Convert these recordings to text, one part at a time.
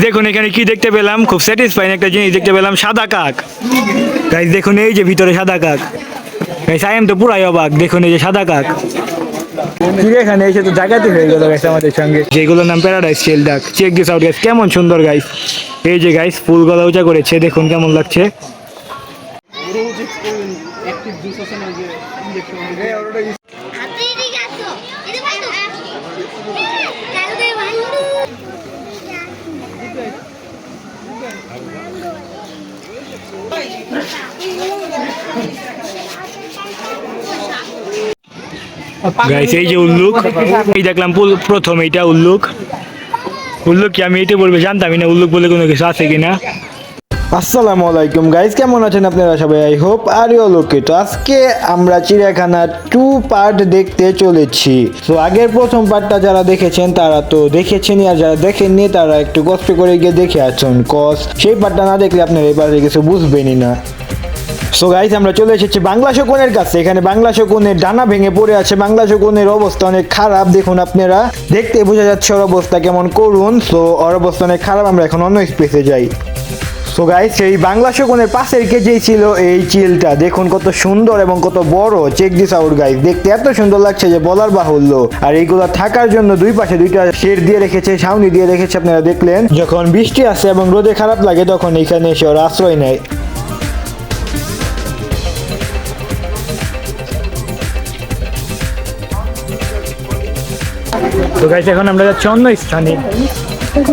দেখুন এখানে কি দেখতে পেলাম, খুব স্যাটিসফাইং একটা জিনিস দেখতে পেলাম, সাদা কাক। গাইস দেখুন এই যে ভিতরে সাদা কাক। গাইস আই এম তো পুরাই অবাক, দেখুন এই যে সাদা কাক। এখানে এসে তো জায়গাতে হয়ে গেল গাইস আমাদের সঙ্গে, যেগুলোর নাম প্যারাডাইস শিল ডাক। চেক দিস আউট গাইস, কেমন সুন্দর গাইস। এই যে গাইস ফুল গলা উঁচা করেছে, দেখুন কেমন লাগছে। গাইস এই যে উল্লুক, এই দেখলাম প্রথম এইটা উল্লুক। উল্লুক কি আমি এইটা বলবো জানতামই না, উল্লুক বলে কোনো কিছু আছে কিনা। আসসালামু আলাইকুম গাইস, কেমন আছেন আপনারা সবাই? I hope are you all okay. তো আজকে আমরা চিড়িয়াখানার 2 পার্ট দেখতে চলেছি। তো আগের প্রথম পার্টটা যারা দেখেছেন তারা তো দেখেছেনই, আর যারা দেখেননি তারা একটু কষ্ট করে গিয়ে দেখে আসুন, কজ সেই পার্টটা না দেখলে আপনারা এই পার্টে কিছু বুঝবেনই না। সো গাইস আমরা চলে এসেছি বাংলা শকুনের কাছে। এখানে বাংলা শকুনের ডানা ভেঙে পড়ে আছে, বাংলা শকুনের অবস্থা অনেক খারাপ। দেখুন আপনারা, দেখতে বোঝা যাচ্ছে ওর অবস্থা কেমন করুন। সো ওর অবস্থা অনেক খারাপ, আমরা এখন অন্য স্পেসে যাই। সো গাইস এই বাংলা শকুনের পাশের কেজেই ছিল এই চিলটা, দেখুন কত সুন্দর এবং কত বড়। চেক দিস আউট গাইস, দেখতে এত সুন্দর লাগছে যে বলার বাহুল্য। আর এইগুলো থাকার জন্য দুই পাশে দুইটা শেড দিয়ে রেখেছে, ছাউনি দিয়ে রেখেছে। আপনারা দেখলেন যখন বৃষ্টি আসে এবং রোদে খারাপ লাগে তখন এখানে এসে ওরা আশ্রয় নেয়। তো গাইস এখন আমরা যাচ্ছি অন্য স্থানে,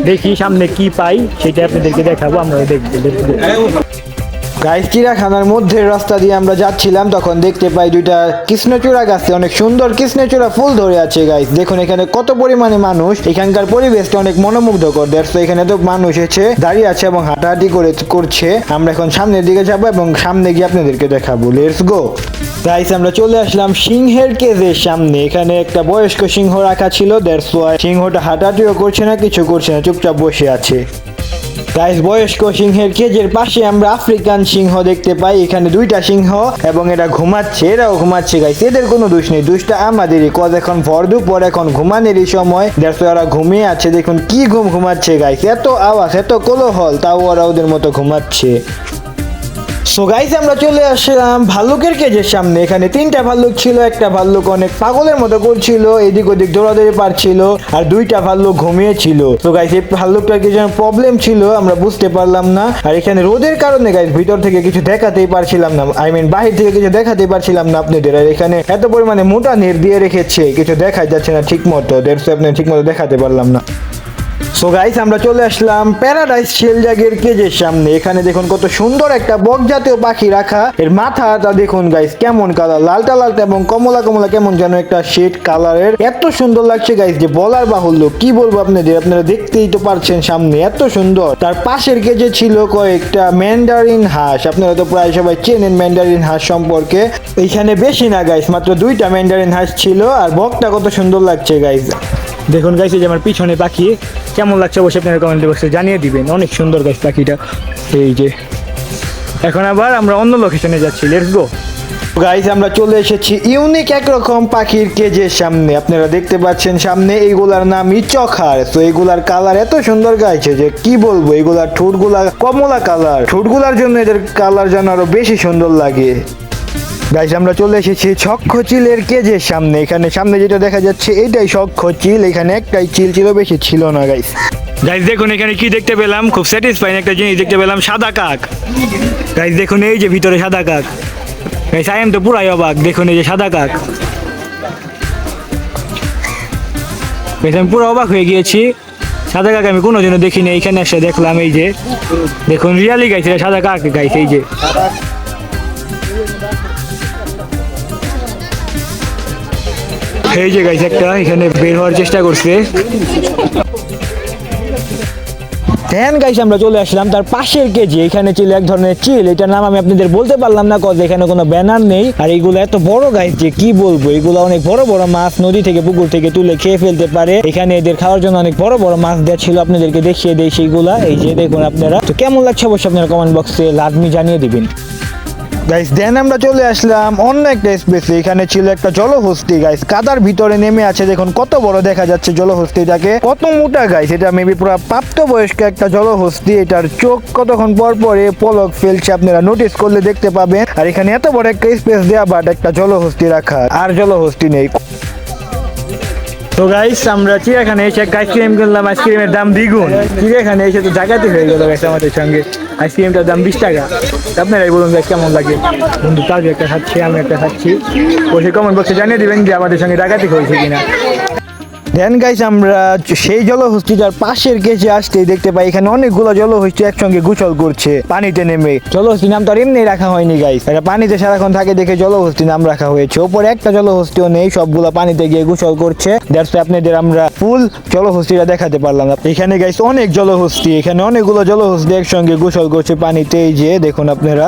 দেখি সামনে কি পাই সেটা আপনাদেরকে দেখাবো। আমরা দেখবো। গাইস চিড়িয়াখানার মধ্যে রাস্তা দিয়ে আমরা যাচ্ছিলাম, তখন দেখতে পাই দুইটা কৃষ্ণচূড়া গাছে অনেক সুন্দর কৃষ্ণচূড়া ফুল ধরে আছে। গাইস দেখুন এখানে কত পরিমাণে মানুষ, এখানকার পরিবেশটা অনেক মনোমুগ্ধকর। দেখো এখানে তো মানুষ এসে দাঁড়িয়ে আছে এবং হাঁটাহাঁটি করছে। আমরা এখন সামনের দিকে যাবো এবং সামনে গিয়ে আপনাদেরকে দেখাবো। Let's go. গাইস আমরা চলে আসলাম সিংহের কেজের সামনে। এখানে একটা বয়স্ক সিংহ রাখা ছিল, দ্যাটস ওয়াই সিংহটা হাঁটাহাঁটিও করছে না, কিছু করছে না, চুপচাপ বসে আছে। গাইস বয়স্ক সিংহের কেজের পাশে আমরা আফ্রিকান সিংহ দেখতে পাই। এখানে দুইটা সিংহ এবং এরা ঘুমাচ্ছে, এরাও ঘুমাচ্ছে। গাইস এদের কোনো দোষ নেই, দোষটা আমাদেরই, কজ এখন ভর দুপুর, এখন ঘুমানোরই সময়। দেখো ওরা ঘুমিয়ে আছে, দেখুন কি ঘুমাচ্ছে। গাইস এত আওয়াজ, এত কোলাহল, তাও ওরা ওদের মতো ঘুমাচ্ছে। সো গাইস আমরা চলে আসলাম ভাল্লুকের কেজের সামনে। এখানে 3টা ভাল্লুক ছিল, একটা ভাল্লুক অনেক পাগলের মতো করছিল, এদিক ওদিক দৌড়াদৌড়ি পারছিল, আর 2টা ভাল্লুক ঘুমিয়েছিল। তো গাইস এই ভাল্লুকটার কি যেন প্রবলেম ছিল আমরা বুঝতে পারলাম না। আর এখানে রোদের কারণে গাইস ভিতর থেকে কিছু দেখাতেই পারছিলাম না, বাহির থেকে কিছু দেখাতেই পারছিলাম না আপনাদের। আর এখানে এত পরিমাণে মোটা নেট দিয়ে রেখেছে, কিছু দেখা যাচ্ছে না ঠিক মতো, আপনার ঠিক মতো দেখাতে পারলাম না। সো গাইস আমরা চলে আসলাম প্যারাডাইস শিলডাগের কেজের সামনে। এখানে দেখুন কত সুন্দর একটা বক জাতীয় পাখি রাখা, এর মাথাটা দেখুন গাইস কেমন কালার, লালটা লালটা এবং কমলা কমলা কেমন যেন একটা শেড কালারের। এত সুন্দর লাগছে গাইস যে বলার বাহুল্য, কি বলবো আপনাদের, আপনারা দেখতেই তো পারছেন সামনে এত সুন্দর। তার পাশের কেজে ছিল কয়েকটা ম্যান্ডারিন হাঁস, আপনারা তো প্রায় সবাই চেনেন ম্যান্ডারিন হাঁস সম্পর্কে। এইখানে বেশি না গাইস, মাত্র 2টা ম্যান্ডারিন হাঁস ছিল, আর বকটা কত সুন্দর লাগছে গাইস। দেখুন গাইস এই যে আমার পিছনে পাখি, কেমন লাগছে অবশ্যই আপনারা কমেন্ট বক্সে জানিয়ে দিবেন। অনেক সুন্দর গাইস পাখিটা। এই যে এখন আবার আমরা অন্য লোকেশনে যাচ্ছি, লেটস গো। গাইস আমরা চলে এসেছি ইউনিক একরকম পাখির কেজের সামনে। আপনারা দেখতে পাচ্ছেন সামনে, এইগুলার নামই চখার। তো এইগুলার কালার এত সুন্দর গাইছে যে কি বলবো, এইগুলার ঠোঁটগুলা কমলা কালার, ঠোঁটগুলার জন্য এদের কালার যেন আরো বেশি সুন্দর লাগে। গাইস আমরা চলে এসেছি শঙ্খ চিলের কেজের সামনে। এখানে সামনে যেটা দেখা যাচ্ছে এটাই শঙ্খ চিল, এখানে একটাই চিল ছিল, বেশি ছিল না গাইস। গাইস দেখুন এখানে কি দেখতে পেলাম, খুব স্যাটিসফাইং একটা জিনিস দেখতে পেলাম, সাদা কাক। গাইস দেখুন এই যে ভিতরে সাদা কাক। গাইস আই এম তো পুরাই অবাক, দেখুন এই যে সাদা কাক। গাইস আমি পুরো অবাক হয়ে গিয়েছি, সাদা কাক আমি কোনোদিনও দেখিনি, এইখানে এসে দেখলাম। এই যে দেখুন রিয়ালি গাইস এটা সাদা কাক গাইস। এই যে এই যে গাইস একটা এখানে বের হওয়ার চেষ্টা করছে। দেন গাইস আমরা চলে আসলাম তার পাশের কেজি। এখানে ছিল এক ধরনের চিল, এটার নাম আমি আপনাদের বলতে পারলাম না, কজ এখানে কোনো ব্যানার নেই। আর এইগুলো এত বড় গাইস যে কি বলবো, এগুলো অনেক বড় বড় মাছ নদী থেকে পুকুর থেকে তুলে খেয়ে ফেলতে পারে। এখানে এদের খাওয়ার জন্য অনেক বড় বড় মাছ দেওয়া ছিল, আপনাদেরকে দেখিয়ে দেই সেইগুলা। এই যে দেখুন আপনারা, তো কেমন লাগছে অবশ্যই আপনারা কমেন্ট বক্সে লাজমি জানিয়ে দিবেন। গাইস দেন আমরা চলে আসলাম অন্য একটা স্পেসে। এখানে ছিল একটা জলহস্তি গাইস, কাদার ভিতরে নেমে আছে। দেখুন কত বড় দেখা যাচ্ছে জলহস্তিটাকে, কত মোটা গাইস। এটা মেবি পুরো প্রাপ্তবয়স্ক একটা জলহস্তি। এটার চোখ কতক্ষণ পর পরে পলক ফেলছে, আপনারা নোটিস করলে দেখতে পাবেন। আর এখানে এত বড় একটা স্পেস দেয়া, বাট একটা জলহস্তি রাখা, আর জলহস্তি নেই। তো গাইস আমরা চিড়িয়াখানায় এসে একটা আইসক্রিম কিনলাম, আইসক্রিমের দাম দ্বিগুণ। চিড়িয়াখানায় এসে তো জায়গাতে হয়ে গেল গাইস আমাদের সঙ্গে। আইসক্রিমটার দাম 20 টাকা। আপনারাই বলুন গাইস কেমন লাগে। বন্ধু তাজু একটা খাচ্ছি, আমি একটা খাচ্ছি। বসে কমেন্ট বক্সে জানিয়ে দিবেন যে আমাদের সঙ্গে ডাকাতি হয়েছে কিনা। দেন গাইস আমরা সেই জলহস্তিটার পাশের কেজে আসতেই দেখতে পাই এখানে অনেকগুলো জলহস্তি একসঙ্গে গোসল করছে পানিতে নেমে। জলহস্তি নাম তো আর এমনি রাখা হয়নি গাইস, এটা পানিতে সারাক্ষণ থাকে দেখে জলহস্তি নাম রাখা হয়েছে। ওপরে একটা জলহস্তিও নেই, সবগুলো পানিতে গিয়ে গোসল করছে। দ্যাটস আপনাদের আমরা ফুল জলহস্তিটা দেখাতে পারলাম না। এখানে গাইস অনেক জলহস্তি, এখানে অনেকগুলো জলহস্তি একসঙ্গে গোসল করছে পানিতে, এই যে দেখুন আপনারা।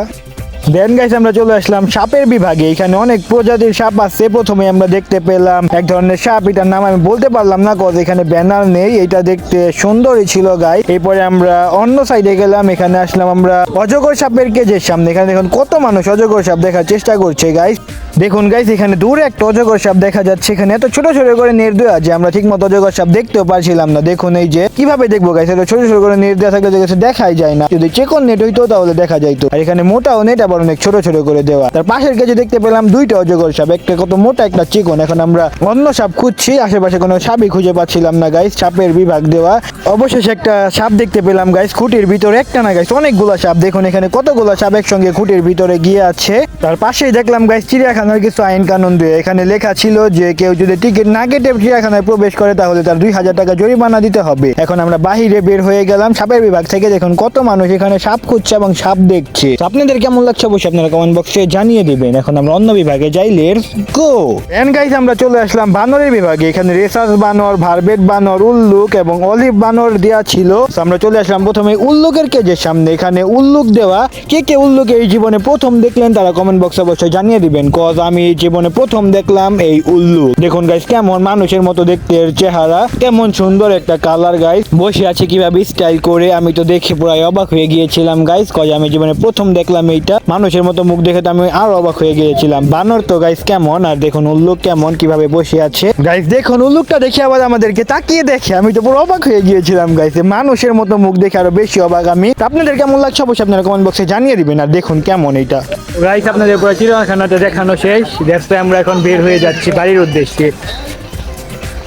দেন গাইস আমরা চলে আসলাম সাপের বিভাগে। এখানে অনেক প্রজাতির সাপ আছে। প্রথমে আমরা দেখতে পেলাম এক ধরনের সাপ, এটার নাম আমি বলতে পারলাম না কজ এখানে ব্যানার নেই। এটা দেখতে সুন্দরই ছিল গাই। এরপরে আমরা অন্য সাইডে গেলাম, এখানে আসলাম আমরা অজগর সাপের কেজের সামনে। এখানে দেখুন কত মানুষ অজগর সাপ দেখার চেষ্টা করছে গাইস। দেখুন গাইস এখানে দূরে একটা অজগর সাপ দেখা যাচ্ছে। এখানে এত ছোট ছোট করে নেট দেওয়া যে আমরা ঠিক মতো অজগর সাপ দেখতেও পারছিলাম না। দেখুন এই যে কিভাবে দেখবো গাইস, এটা ছোট ছোট করে নেট দেওয়া থাকলে যে দেখাই যায় না। যদি চেকন নেট হইতো তাহলে দেখা যাইতো। আর এখানে মোটাও নেট, আবার অনেক ছোট ছোট করে দেওয়া। তার পাশের কেজে দেখতে পেলাম দুইটা অজগর সাপ, একটা কত মোটা একটা চিকন। এখন আমরা অন্য সাপ খুঁজছি, আশেপাশে কোনো সাপই খুঁজে পাচ্ছিলাম না গাইস। সাপের বিভাগ দেওয়া, অবশেষে একটা সাপ দেখতে পেলাম গাইস খুঁটির ভিতরে। একটা না গাইস অনেকগুলো সাপ। দেখুন এখানে কতগুলো সাপ একসঙ্গে খুঁটির ভিতরে গিয়ে আছে। তার পাশেই দেখলাম গাইস চিড়িয়াখানার কিছু আইন কানুন দিয়ে। এখানে লেখা ছিল যে কেউ যদি টিকিট না কেটে চিড়িয়াখানায় প্রবেশ করে তাহলে তার 2000 টাকা জরিমানা দিতে হবে। এখন আমরা বাহিরে বের হয়ে গেলাম সাপের বিভাগ থেকে। দেখুন কত মানুষ এখানে সাপ খুঁজছে এবং সাপ দেখছে। আপনাদের কেমন লাগছে অবশ্যই আপনারা কমেন্ট বক্সে জানিয়ে দিবেন। এখন আমরা অন্য বিভাগে যাই, লেটস গো। এন্ড গাইস আমরা চলে আসলাম বানরের বিভাগে। এখানে রেসাস বানর, ভারবেট বানর, উল্লুক এবং অলিভ বানর দেওয়া ছিল। তো আমরা চলে আসলাম প্রথমে উল্লুকের কেজের সামনে। এখানে উল্লুক দেওয়া। কে কে উল্লুক এই জীবনে প্রথম দেখলেন তারা কমেন্ট বক্সে অবশ্যই জানিয়ে দিবেন, কজ আমি এই জীবনে প্রথম দেখলাম এই উল্লুক। দেখুন গাইস কেমন মানুষের মতো দেখতে এর চেহারা, কেমন সুন্দর একটা কালার গাইস। বসে আছে কিভাবে স্টাইল করে, আমি তো দেখে পুরাই অবাক হয়ে গিয়েছিলাম গাইস, কজ আমি জীবনে প্রথম দেখলাম এইটা। মানুষের মতো মুখ দেখে তো আমি আরো অবাক হয়ে গিয়েছিলাম। বানর তো গাইস কেমন, আর দেখুন উল্লুক কেমন কিভাবে বসে আছে গাইস। দেখুন উল্লুকটা দেখে আবার আমাদেরকে তাকিয়ে দেখে আমি তো পুরো অবাক হয়ে গিয়েছিলাম গাইস। মানুষের মতো মুখ দেখে আরো বেশি অবাক আমি। আপনাদের কেমন লাগছে অবশ্যই আপনারা কমেন্ট বক্সে জানিয়ে দিবেন। আর দেখুন কেমন এইটা গাইস আপনাদের পুরো চিড়িয়াখানাটা দেখানো শেষ। দ্যাটস আমরা এখন বের হয়ে যাচ্ছি বাড়ির উদ্দেশ্যে।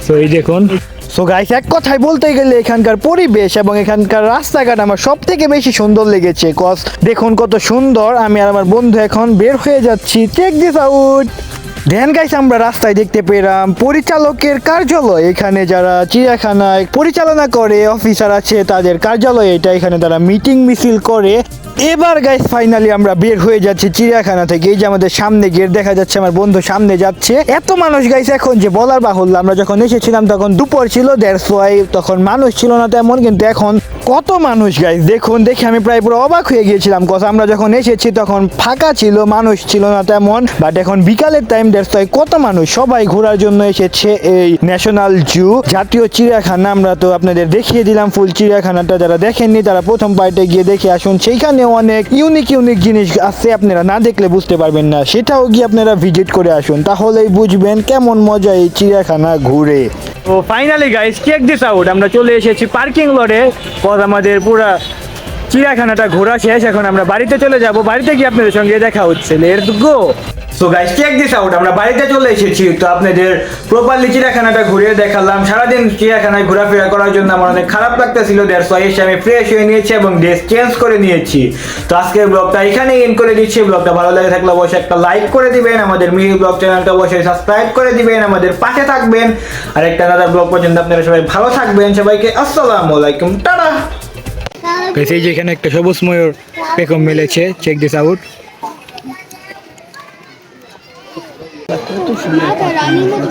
তো এই দেখুন। সো গাইস এক কথায় বলতে গেলে এখানকার পরিবেশ এবং এখানকার রাস্তাঘাট আমার সব থেকে বেশি সুন্দর লেগেছে। কজ দেখুন কত সুন্দর। আমি আর আমার বন্ধু এখন বের হয়ে যাচ্ছি। Check this out. Then guys আমরা রাস্তায় দেখতে পেলাম পরিচালকের কার্যালয়। এখানে যারা চিড়িয়াখানায় পরিচালনা করে অফিসার আছে তাদের কার্যালয় এটা। এখানে তারা মিটিং মিছিল করে। এবার গাইস ফাইনালি আমরা বের হয়ে যাচ্ছি চিড়িয়াখানা থেকে। এই যে আমাদের সামনে গেট দেখা যাচ্ছে, আমার বন্ধু সামনে যাচ্ছে। এত মানুষ গাইস এখন যে বলার বাহুল্য। আমরা যখন এসেছিলাম তখন দুপুর ছিল, দ্যাটস ওয়াই তখন মানুষ ছিল না তেমন, কিন্তু এখন কত মানুষ গাইস দেখুন। দেখে আমি প্রায় পুরো অবাক হয়ে গিয়েছিলাম, কজ আমরা যখন এসেছি তখন ফাঁকা ছিল, মানুষ ছিল না তেমন। বাট এখন বিকালের টাইম, দ্যাটস ওয়াই কত মানুষ। সবাই ঘোরার জন্য এসেছে এই ন্যাশনাল জু, জাতীয় চিড়িয়াখানা। আমরা তো আপনাদের দেখিয়ে দিলাম ফুল চিড়িয়াখানাটা, যারা দেখেননি তারা প্রথম পার্টে গিয়ে দেখে আসুন। সেইখানে অনেক ইউনিক ইউনিক জিনিস আছে, আপনারা না দেখলে বুঝতে পারবেন না। সেটাও গিয়ে আপনারা ভিজিট করে আসুন, তাহলেই বুঝবেন কেমন মজা এই চিড়িয়াখানা ঘুরে। তো finally guys check this out, আমরা চলে এসেছি পার্কিং লটে। পর আমাদের পুরা চিড়িয়াখানাটা ঘোরা শেষ। এখন আমরা বাড়িতে চলে যাব। বাড়িতে গিয়ে আপনাদের সঙ্গে দেখা হচ্ছে। Let's go. So guys check this out, আমরা বাড়িতে চলে এসেছি। তো আপনাদের প্রপারলি চিড়িয়াখানাটা ঘুরিয়ে দেখালাম। সারাদিন চিড়িয়াখানায় ঘোরাফেরা করার জন্য আমার অনেক খারাপ লাগতেছিল। দ্যাটস ওয়াই এসে আমি ফ্রেশ হয়ে নিয়েছি এবং ড্রেস চেঞ্জ করে নিয়েছি। তো আজকের ব্লগটা এখানেই এন্ড করে দিচ্ছি। ব্লগটা ভালো লাগে থাকলে অবশ্যই একটা লাইক করে দিবেন। আমাদের মিহি ব্লগ চ্যানেলটা অবশ্যই সাবস্ক্রাইব করে দিবেন। আমাদের পাশে থাকবেন। আর একটা নাদার ব্লগ পর্যন্ত আপনারা সবাই ভালো থাকবেন। সবাইকে আসসালামু আলাইকুম, টাটা। গাইস এই যে এখানে একটা সবুজ ময়ূর পেখম মেলেছে। Check this out. রানী মতো